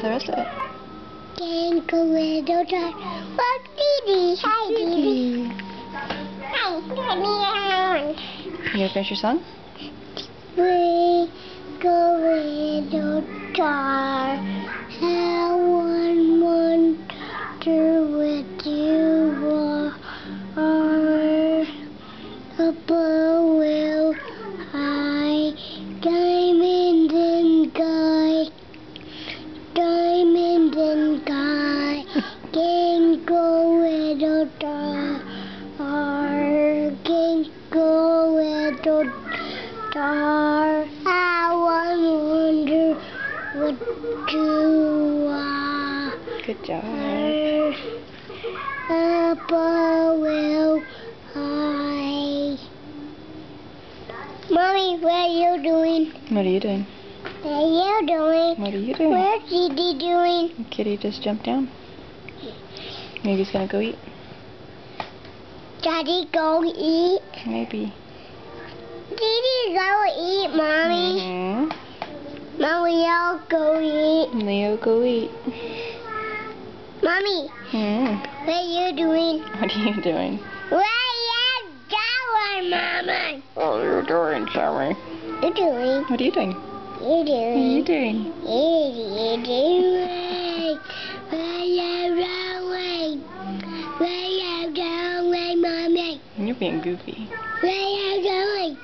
What's the rest of it? Kangaroo dog. Look, Dee. Hi, Dee. Hi, Dee. You gonna finish your song? We go with the star. How one wonder with you are. Above will high. Diamond and sky. Diamond and sky. Can go with the star. Can go with the star. I wonder what you are. Good job. Above will high. Mommy, what are you doing? What are you doing? What are you doing? What are you doing? Where's Dee doing? Kitty just jumped down. Maybe he's gonna go eat. Daddy go eat? Maybe. Dee go eat, Mommy. Mm-hmm. Mommy, I'll go eat. Leo, go eat. Mommy, Mm-hmm. what are you doing? What are you doing? What are you doing, Mama? What are you doing, Sammy? You doing? What are you doing? You What are you doing? doing? You doing? Where you going? Where you going, Mommy? You're being goofy. Where you going?